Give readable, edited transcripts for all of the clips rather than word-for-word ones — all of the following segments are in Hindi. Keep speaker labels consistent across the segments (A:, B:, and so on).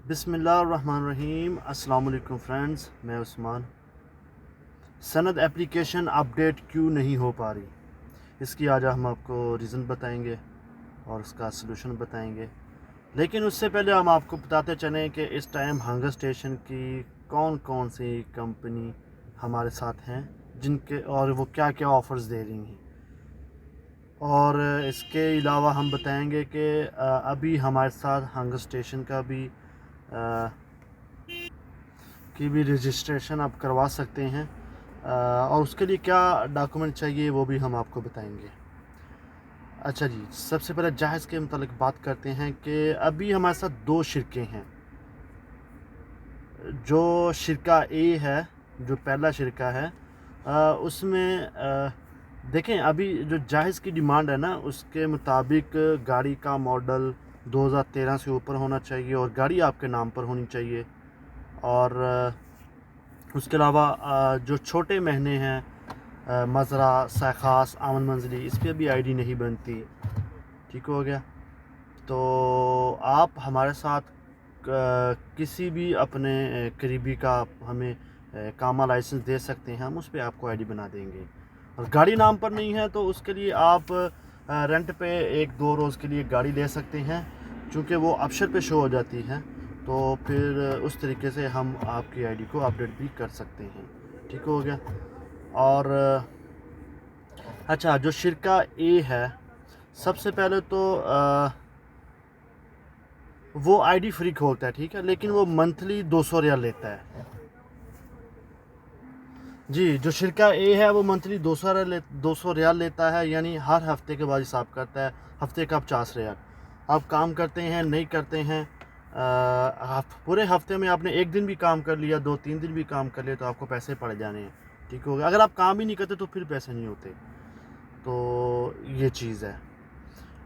A: बिस्मिल्लाहिर्रहमानिर्रहीम। अस्सलाम वालेकुम फ्रेंड्स, मैं उस्मान। सनद एप्लीकेशन अपडेट क्यों नहीं हो पा रही, इसकी आज हम आपको रीज़न बताएंगे और उसका सलूशन बताएंगे। लेकिन उससे पहले हम आपको बताते चलें कि इस टाइम हंगर स्टेशन की कौन कौन सी कंपनी हमारे साथ हैं, जिनके और वो क्या क्या ऑफ़र्स दे रही हैं। और इसके अलावा हम बताएंगे कि अभी हमारे साथ हंगर स्टेशन की भी रजिस्ट्रेशन आप करवा सकते हैं, और उसके लिए क्या डॉक्यूमेंट चाहिए वो भी हम आपको बताएंगे। अच्छा जी, सबसे पहले जहाज़ के मतलब बात करते हैं कि अभी हमारे साथ दो शिरके हैं। जो शिरका ए है, जो पहला शिरका है, उसमें देखें अभी जो जहाज़ की डिमांड है ना, उसके मुताबिक गाड़ी का मॉडल 2013 से ऊपर होना चाहिए और गाड़ी आपके नाम पर होनी चाहिए। और उसके अलावा जो छोटे महीने हैं, मज़रा, सखास, आमन मंजली, इस पर भी आईडी नहीं बनती। ठीक हो गया। तो आप हमारे साथ किसी भी अपने करीबी का हमें कामा लाइसेंस दे सकते हैं, हम उस पर आपको आईडी बना देंगे। और गाड़ी नाम पर नहीं है तो उसके लिए आप रेंट पे 1-2 रोज़ के लिए गाड़ी ले सकते हैं, चूँकि वो अफसर पे शो हो जाती है। तो फिर उस तरीके से हम आपकी आईडी को अपडेट भी कर सकते हैं। ठीक हो गया। और अच्छा, जो शिरका ए है, सबसे पहले तो वो आईडी फ्री खोलता है, ठीक है, लेकिन वो मंथली 200 रियाल लेता है। जी, जो शिरका ए है वो मंथली 200 रियाल लेता है, यानी हर हफ्ते के बाद हिसाब करता है। हफ्ते का आप 50 रियाल आप काम करते हैं नहीं करते हैं, पूरे हफ्ते में आपने एक दिन भी काम कर लिया, 2-3 दिन भी काम कर लिया, तो आपको पैसे पड़ जाने हैं। ठीक हो गया। अगर आप काम ही नहीं करते तो फिर पैसे नहीं होते। तो ये चीज़ है।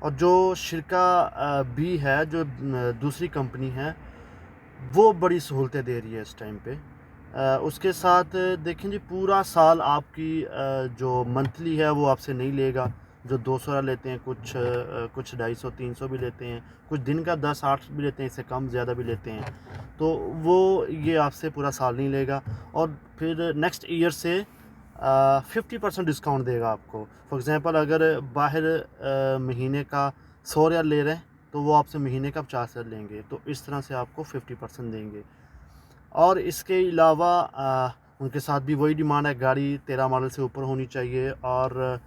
A: और जो शिरका बी है, जो दूसरी कंपनी है, वो बड़ी सहूलतें दे रही है इस टाइम पे। उसके साथ देखें जी, पूरा साल आपकी जो मंथली है वो आपसे नहीं लेगा। जो 200 लेते हैं, कुछ 250-300 भी लेते हैं, कुछ दिन का 10-8 भी लेते हैं, इससे कम ज़्यादा भी लेते हैं। तो वो ये आपसे पूरा साल नहीं लेगा। और फिर नेक्स्ट ईयर से 50% डिस्काउंट देगा आपको। फॉर एग्ज़ाम्पल, अगर बाहर महीने का 100 रियाल ले रहे हैं, तो वो आपसे महीने का 50 रियाल लेंगे। तो इस तरह से आपको 50% देंगे। और इसके अलावा उनके साथ भी वही डिमांड है, गाड़ी 13 मॉडल से ऊपर होनी चाहिए और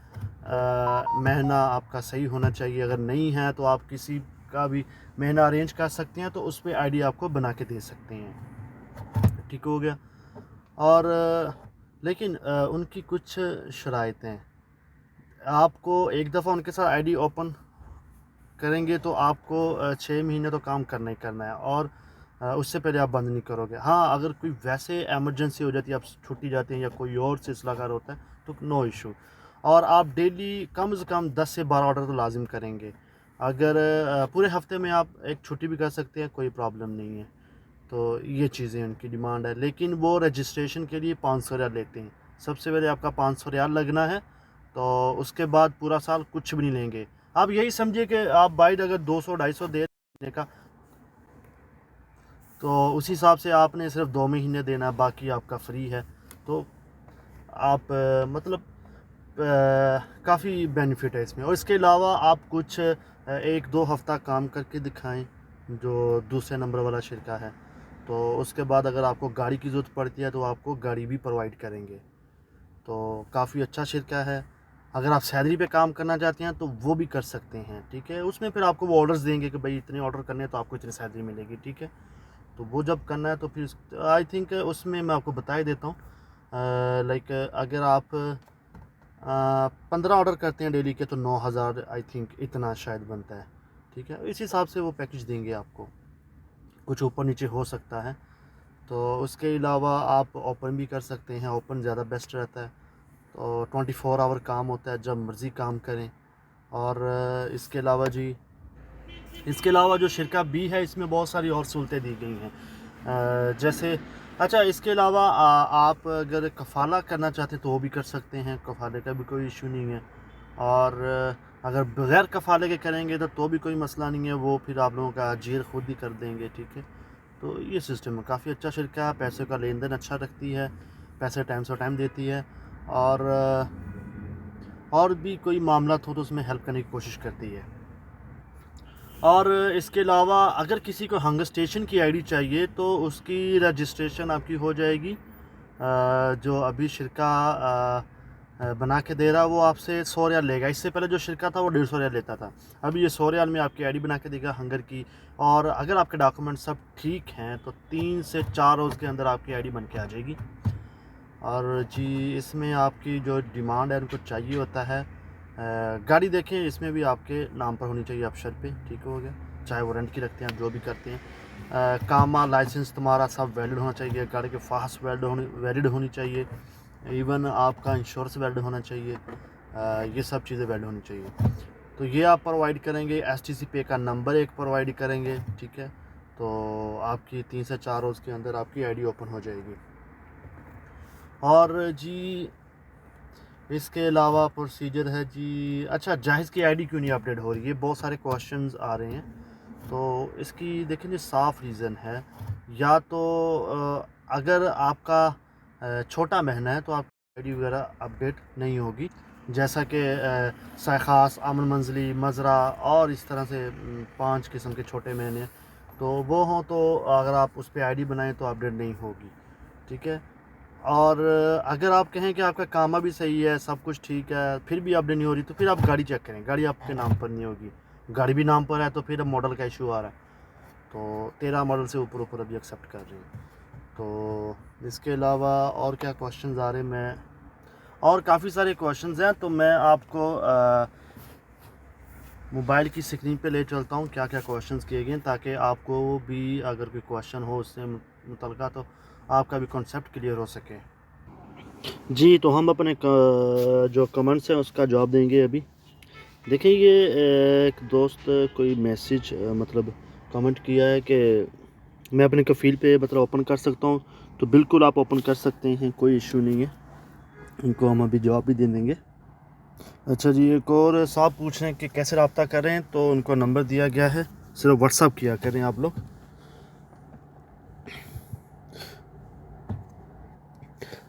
A: महीना आपका सही होना चाहिए। अगर नहीं है तो आप किसी का भी महीना अरेंज कर सकते हैं, तो उस पर आईडी आपको बना के दे सकते हैं। ठीक हो गया। और लेकिन उनकी कुछ शराइतें, आपको एक दफ़ा उनके साथ आईडी ओपन करेंगे तो आपको 6 महीने तो काम करना ही करना है, और उससे पहले आप बंद नहीं करोगे। हाँ, अगर कोई वैसे इमरजेंसी हो जाती है, आप छुट्टी जाते हैं या कोई और सिलसिलाकार होता है, तो नो इशू। और आप डेली कम से कम 10 से 12 ऑर्डर तो लाजिम करेंगे। अगर पूरे हफ्ते में आप एक छुट्टी भी कर सकते हैं, कोई प्रॉब्लम नहीं है। तो ये चीज़ें उनकी डिमांड है। लेकिन वो रजिस्ट्रेशन के लिए 500 रियाल लेते हैं। सबसे पहले आपका 500 रियाल लगना है, तो उसके बाद पूरा साल कुछ भी नहीं लेंगे। आप यही समझिए कि आप बाइट अगर 200-250 दे देने का, तो उस हिसाब से आपने सिर्फ 2 महीने देना है, बाकी आपका फ्री है। तो आप मतलब काफ़ी बेनिफिट है इसमें। और इसके अलावा आप कुछ 1-2 हफ़्ता काम करके दिखाएं, जो दूसरे नंबर वाला शिरका है, तो उसके बाद अगर आपको गाड़ी की ज़रूरत पड़ती है तो आपको गाड़ी भी प्रोवाइड करेंगे। तो काफ़ी अच्छा शिरका है। अगर आप सैलरी पे काम करना चाहते हैं तो वो भी कर सकते हैं। ठीक है, उसमें फिर आपको वो ऑर्डर्स देंगे कि भाई इतने ऑर्डर करने हैं तो आपको इतनी सैलरी मिलेगी। ठीक है, तो वो जब करना है तो फिर आई थिंक उसमें मैं आपको बता ही देता हूँ। लाइक अगर आप 15 ऑर्डर करते हैं डेली के, तो 9,000 आई थिंक इतना शायद बनता है। ठीक है, इस हिसाब से वो पैकेज देंगे आपको, कुछ ऊपर नीचे हो सकता है। तो उसके अलावा आप ओपन भी कर सकते हैं, ओपन ज़्यादा बेस्ट रहता है। तो 24 आवर काम होता है, जब मर्ज़ी काम करें। और इसके अलावा जो शिरका बी है, इसमें बहुत सारी और सहूलतें दी गई हैं। जैसे अच्छा, इसके अलावा आप अगर कफ़ाला करना चाहते हैं तो वो भी कर सकते हैं, कफ़ाले का भी कोई इशू नहीं है। और अगर बग़ैर कफ़ाले के करेंगे तो भी कोई मसला नहीं है, वो फिर आप लोगों का अजीर ख़ुद ही कर देंगे। ठीक है, तो ये सिस्टम है, काफ़ी अच्छा शिरका है, पैसे का लेन देन अच्छा रखती है, पैसे टाइम से टाइम देती है, और भी कोई मामला हो तो उसमें हेल्प करने की कोशिश करती है। और इसके अलावा अगर किसी को हंगर स्टेशन की आईडी चाहिए तो उसकी रजिस्ट्रेशन आपकी हो जाएगी। जो अभी शिरका बना के दे रहा वो आपसे 100 रियाल लेगा। इससे पहले जो शिरका था वो 150 रियाल लेता था, अभी ये 100 रियाल में आपकी आईडी बना के देगा हंगर की। और अगर आपके डॉक्यूमेंट सब ठीक हैं तो 3 से 4 रोज़ के अंदर आपकी आईडी बन के आ जाएगी। और जी इसमें आपकी जो डिमांड है उनको चाहिए होता है गाड़ी, देखें इसमें भी आपके नाम पर होनी चाहिए अफसर पे, ठीक हो गया, चाहे वो रेंट की रखते हैं जो भी करते हैं। कामा लाइसेंस तुम्हारा सब वैलिड होना चाहिए, गाड़ी के फास्ट वैलिड होनी चाहिए, इवन आपका इंश्योरेंस वैलिड होना चाहिए, ये सब चीज़ें वैलिड होनी चाहिए। तो ये आप प्रोवाइड करेंगे, एसटीसी पे का नंबर एक प्रोवाइड करेंगे, ठीक है, तो आपकी 3 से 4 रोज़ के अंदर आपकी आईडी ओपन हो जाएगी। और जी इसके अलावा प्रोसीजर है जी, अच्छा जाहिज़ की आईडी क्यों नहीं अपडेट हो रही है, बहुत सारे क्वेश्चंस आ रहे हैं। तो इसकी देखें जी साफ़ रीज़न है, या तो अगर आपका छोटा महीना है तो आपकी आईडी वगैरह अपडेट नहीं होगी, जैसा कि साखास, अमन मंजली, मज़रा और इस तरह से 5 किस्म के छोटे महीने, तो वो हों तो अगर आप उस पर आईडी बनाएं तो अपडेट नहीं होगी, ठीक है। और अगर आप कहें कि आपका कामा भी सही है, सब कुछ ठीक है, फिर भी अपडेट नहीं हो रही, तो फिर आप गाड़ी चेक करें, गाड़ी आपके नाम पर नहीं होगी। गाड़ी भी नाम पर है तो फिर अब मॉडल का इशू आ रहा है, तो 13 मॉडल से ऊपर ऊपर अभी एक्सेप्ट कर रही हैं। तो इसके अलावा और क्या क्वेश्चंस आ रहे हैं, मैं और काफ़ी सारे क्वेश्चंस हैं, तो मैं आपको मोबाइल की स्क्रीन पे ले चलता हूँ क्या क्या क्वेश्चंस किए गए, ताकि आपको भी अगर कोई क्वेश्चन हो उससे मुतल्लिक़ तो आपका भी कॉन्सेप्ट क्लियर हो सके। जी तो हम अपने जो कमेंट्स हैं उसका जवाब देंगे अभी। देखिए ये एक दोस्त कोई मैसेज मतलब कमेंट किया है कि मैं अपने कफ़ील पे मतलब ओपन कर सकता हूँ, तो बिल्कुल आप ओपन कर सकते हैं, कोई इशू नहीं है, इनको हम अभी जवाब भी दे देंगे। अच्छा जी एक और साहब पूछ रहे हैं कि कैसे रब्ता करें, तो उनको नंबर दिया गया है, सिर्फ व्हाट्सअप किया करें आप लोग।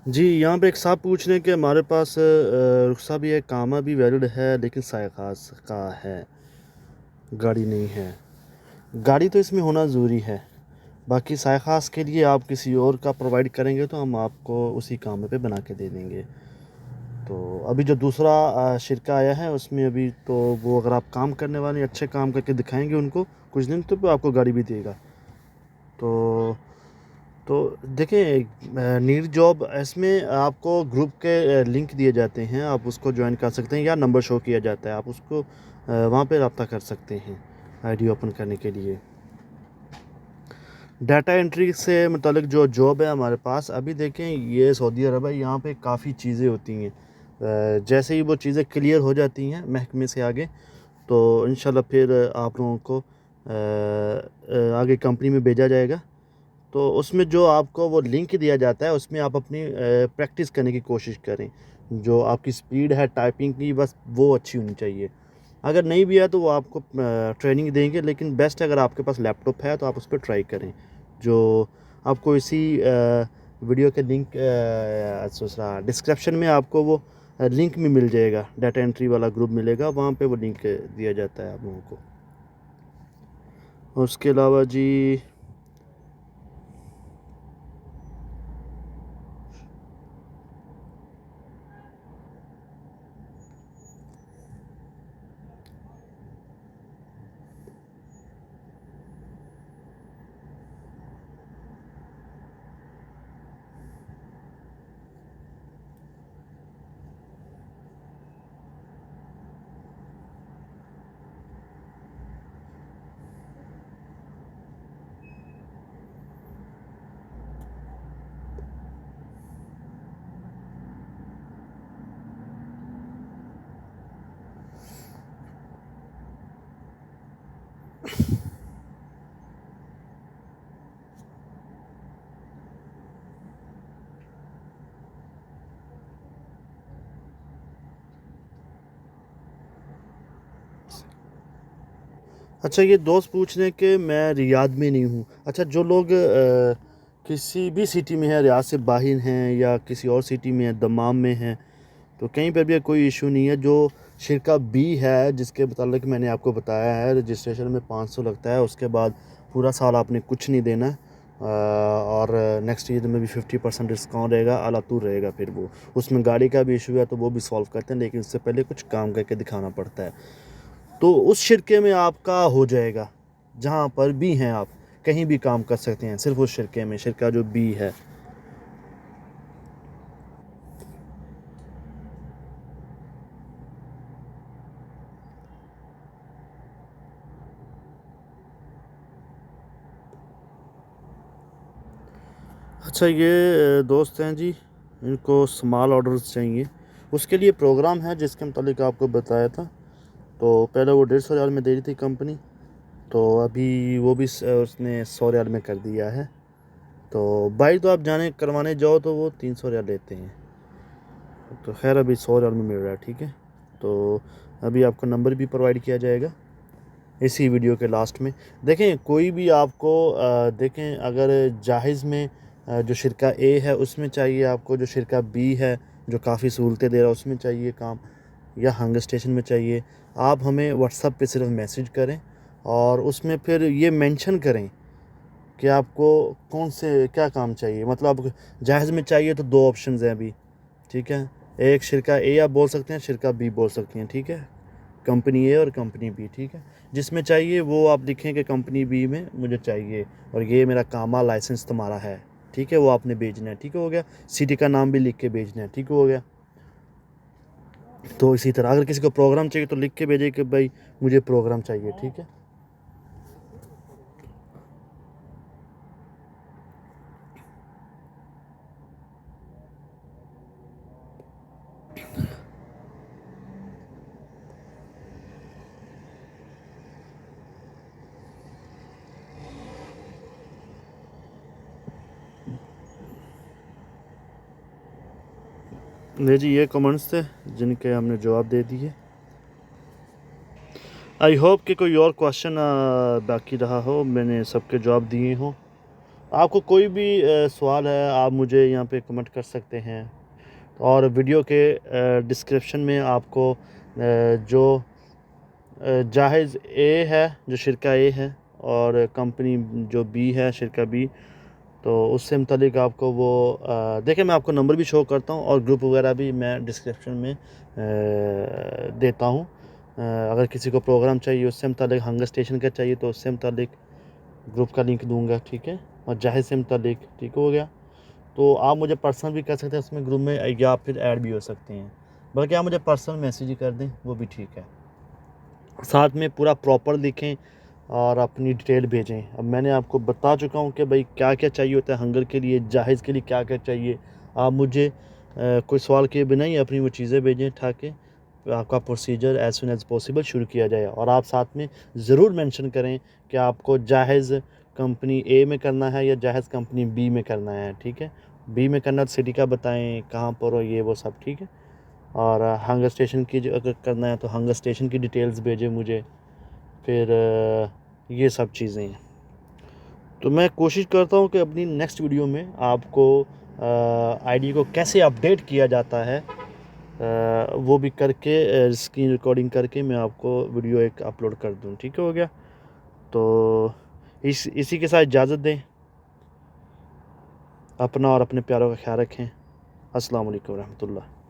A: जी यहाँ पे एक साहब पूछ रहे हैं कि हमारे पास रुख्सा भी है, कामा भी वैलिड है, लेकिन सायखास का है, गाड़ी नहीं है। गाड़ी तो इसमें होना ज़रूरी है, बाकी सायखास के लिए आप किसी और का प्रोवाइड करेंगे तो हम आपको उसी काम पे बना के दे देंगे। तो अभी जो दूसरा शिरका आया है उसमें अभी तो वो अगर आप काम करने वाले अच्छे काम करके दिखाएंगे उनको कुछ दिन, तो आपको गाड़ी भी देगा। तो देखिए नीड जॉब इसमें आपको ग्रुप के लिंक दिए जाते हैं, आप उसको ज्वाइन कर सकते हैं, या नंबर शो किया जाता है, आप उसको वहाँ पे रब्ता कर सकते हैं आईडी ओपन करने के लिए। डाटा एंट्री से मुतालिक जो जॉब है हमारे पास, अभी देखें ये सऊदी अरब है, यहाँ पे काफ़ी चीज़ें होती हैं, जैसे ही वो चीज़ें क्लियर हो जाती हैं महकमे से आगे, तो इंशाल्लाह फिर आप लोगों को आगे कंपनी में भेजा जाएगा। तो उसमें जो आपको वो लिंक दिया जाता है उसमें आप अपनी प्रैक्टिस करने की कोशिश करें, जो आपकी स्पीड है टाइपिंग की बस वो अच्छी होनी चाहिए। अगर नहीं भी है तो वो आपको ट्रेनिंग देंगे, लेकिन बेस्ट अगर आपके पास लैपटॉप है तो आप उस पर ट्राई करें, जो आपको इसी वीडियो के लिंक दूसरा डिस्क्रिप्शन में आपको वो लिंक में मिल जाएगा, डाटा एंट्री वाला ग्रुप मिलेगा, वहाँ पे वो लिंक दिया जाता है आप लोगों को। उसके अलावा जी अच्छा, ये दोस्त पूछ रहे हैं कि मैं रियाद में नहीं हूँ। अच्छा, जो लोग किसी भी सिटी में हैं, रियाद से बाहर हैं या किसी और सिटी में हैं, दमाम में हैं, तो कहीं पर भी कोई इशू नहीं है। जो शिरका बी है जिसके मुतालिक मैंने आपको बताया है, रजिस्ट्रेशन में 500 लगता है, उसके बाद पूरा साल आपने कुछ नहीं देना है। और नेक्स्ट ईयर में भी 50% डिस्काउंट रहेगा, आला तूर रहेगा। फिर वो उसमें गाड़ी का भी इशू है तो वो भी सॉल्व करते हैं, लेकिन उससे पहले कुछ काम करके दिखाना पड़ता है। तो उस शिरके में आपका हो जाएगा, जहाँ पर भी हैं आप कहीं भी काम कर सकते हैं, सिर्फ उस शिरके में, शिरका जो बी है। अच्छा, ये दोस्त हैं जी, इनको स्मॉल ऑर्डर्स चाहिए। उसके लिए प्रोग्राम है जिसके मुतालिक आपको बताया था। तो पहले वो 150,000 में दे रही थी कंपनी, तो अभी वो भी उसने 100 रियाल में कर दिया है। तो बाइक तो आप जाने करवाने जाओ तो वो 300 रियाल लेते हैं। तो खैर अभी 100 रियाल में मिल रहा है, ठीक है। तो अभी आपको नंबर भी प्रोवाइड किया जाएगा इसी वीडियो के लास्ट में। देखें, कोई भी आपको देखें, अगर जाहिज़ में जो शिरका ए है उसमें चाहिए आपको, जो शिरका बी है जो काफ़ी सहूलतें दे रहा है उसमें चाहिए काम, या हंगर स्टेशन में चाहिए, आप हमें व्हाट्सएप पे सिर्फ मैसेज करें और उसमें फिर ये मेंशन करें कि आपको कौन से क्या काम चाहिए। मतलब जाहिज़ में चाहिए तो दो ऑप्शंस हैं अभी, ठीक है। एक शिरका ए आप बोल सकते हैं, शिरका बी बोल सकती हैं, ठीक है। कंपनी ए और कंपनी बी, ठीक है। जिसमें चाहिए वो आप लिखें कि कंपनी बी में मुझे चाहिए और ये मेरा कामा लाइसेंस तुम्हारा है, ठीक है, वो आपने भेजना है, ठीक हो गया। सिटी का नाम भी लिख के भेजना है, ठीक हो गया। तो इसी तरह अगर किसी को प्रोग्राम चाहिए तो लिख के भेजे कि भाई मुझे प्रोग्राम चाहिए, ठीक है। ले जी, ये कमेंट्स थे जिनके हमने जवाब दे दिए। आई होप कि कोई और क्वेश्चन बाकी रहा हो, मैंने सबके जवाब दिए हों। आपको कोई भी सवाल है आप मुझे यहाँ पे कमेंट कर सकते हैं। और वीडियो के डिस्क्रिप्शन में आपको जो जाहिज़ ए है, जो शिरका ए है, और कंपनी जो बी है, शिरका बी, तो उससे मुतालिक आपको वो देखिए, मैं आपको नंबर भी शो करता हूँ और ग्रुप वगैरह भी मैं डिस्क्रिप्शन में देता हूँ। अगर किसी को प्रोग्राम चाहिए उससे मुतालिक, हंगर स्टेशन का चाहिए तो उससे मुतालिक ग्रुप का लिंक दूंगा, ठीक है। और जाहिज़ से मुतालिक, ठीक हो गया। तो आप मुझे पर्सनल भी कर सकते हैं उसमें ग्रुप में, या फिर ऐड भी हो सकते हैं। बल्कि आप मुझे पर्सनल मैसेज ही कर दें, वो भी ठीक है। साथ में पूरा प्रॉपर लिखें और अपनी डिटेल भेजें। अब मैंने आपको बता चुका हूँ कि भाई क्या क्या चाहिए होता है हंगर के लिए, जाहिज़ के लिए क्या क्या चाहिए। आप मुझे कोई सवाल किए बिना ही अपनी वो चीज़ें भेजें ताकि आपका procedure as soon as possible शुरू किया जाए। और आप साथ में ज़रूर मेंशन करें कि आपको जाहिज़ कंपनी ए में करना है या जाहिज़ कंपनी बी में करना है, ठीक है। बी में करना तो सिटी का बताएं, कहाँ पर हो, ये वो सब, ठीक है। और हंगर स्टेशन की अगर करना है तो हंगर स्टेशन की डिटेल्स भेजें मुझे। फिर ये सब चीज़ें हैं। तो मैं कोशिश करता हूँ कि अपनी नेक्स्ट वीडियो में आपको आईडी को कैसे अपडेट किया जाता है वो भी करके, स्क्रीन रिकॉर्डिंग करके मैं आपको वीडियो एक अपलोड कर दूँ, ठीक हो गया। तो इसी के साथ इजाज़त दें। अपना और अपने प्यारों का ख्याल रखें। अस्सलाम वालेकुम रहमतुल्लाह।